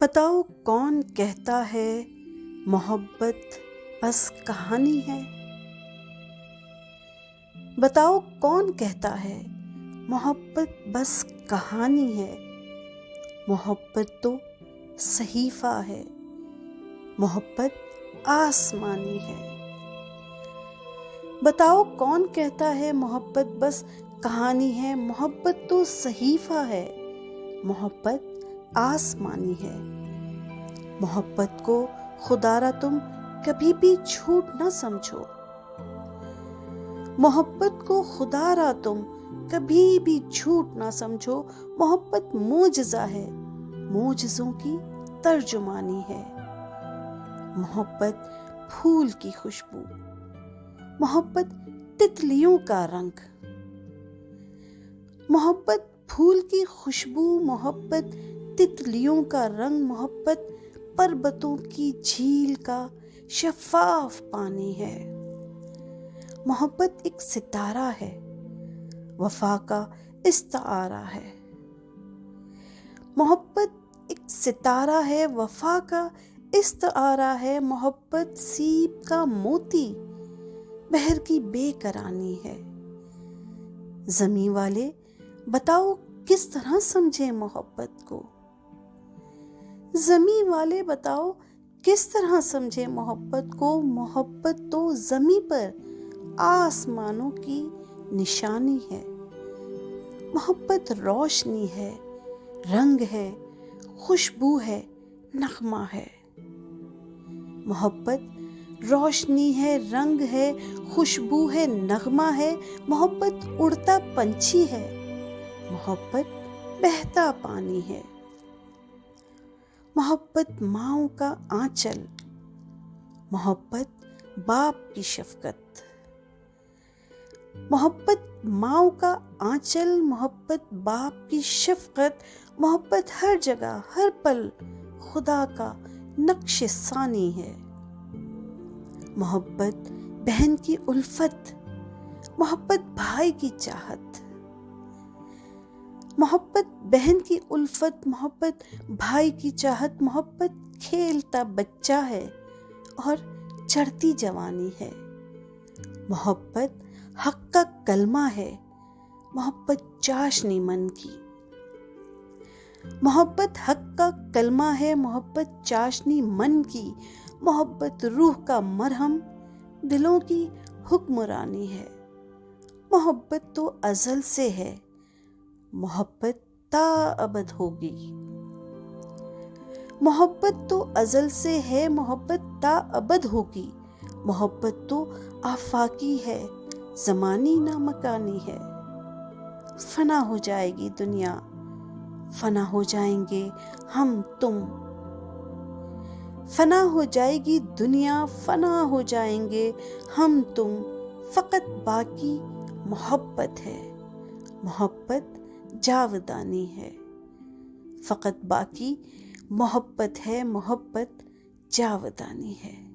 بتاؤ کون کہتا ہے محبت بس کہانی ہے؟ بتاؤ کون کہتا ہے محبت بس کہانی ہے؟ محبت تو صحیفہ ہے، محبت آسمانی ہے۔ بتاؤ کون کہتا ہے محبت بس کہانی ہے؟ محبت تو صحیفہ ہے، محبت آسمانی ہے۔ محبت کو خدا را تم کبھی بھی جھوٹ نہ سمجھو، محبت کو خدا را تم کبھی بھی جھوٹ نہ سمجھو۔ محبت معجزہ ہے، معجزوں کی ترجمانی ہے۔ محبت پھول کی خوشبو، محبت تتلیوں کا رنگ، محبت پھول کی خوشبو، محبت تتلیوں کا رنگ، محبت پربتوں کی جھیل کا شفاف پانی ہے۔ محبت ایک ستارہ ہے، وفا کا استعارہ ہے۔ محبت ایک ستارہ ہے، وفا کا استعارہ ہے۔ محبت سیب کا موتی، بحر کی بے کرانی ہے۔ زمیں والے بتاؤ کس طرح سمجھے محبت کو؟ زمیں والے بتاؤ کس طرح سمجھے محبت کو؟ محبت تو زمیں پر آسمانوں کی نشانی ہے۔ محبت روشنی ہے، رنگ ہے، خوشبو ہے، نغمہ ہے۔ محبت روشنی ہے، رنگ ہے، خوشبو ہے، نغمہ ہے۔ محبت اڑتا پنچھی ہے، محبت بہتا پانی ہے۔ محبت ماؤں کا آنچل، محبت باپ کی شفقت۔ محبت ماؤں کا آنچل، محبت باپ کی شفقت۔ محبت ہر جگہ ہر پل خدا کا نقش ثانی ہے۔ محبت بہن کی الفت، محبت بھائی کی چاہت۔ محبت بہن کی الفت، محبت بھائی کی چاہت۔ محبت کھیلتا بچہ ہے اور چڑھتی جوانی ہے۔ محبت حق کا کلمہ ہے، محبت چاشنی من کی۔ محبت حق کا کلمہ ہے، محبت چاشنی من کی۔ محبت روح کا مرہم، دلوں کی حکمرانی ہے۔ محبت تو ازل سے ہے، محبت تا ابد ہوگی۔ محبت تو ازل سے ہے، محبت تا ابد ہوگی۔ محبت تو آفاقی ہے، زمانی نہ مکانی ہے۔ فنا ہو جائے گی دنیا، فنا ہو جائیں گے ہم تم۔ فنا ہو جائے گی دنیا، فنا ہو جائیں گے ہم تم۔ فقط باقی محبت ہے، محبت جاودانی ہے۔ فقط باقی محبت ہے، محبت جاودانی ہے۔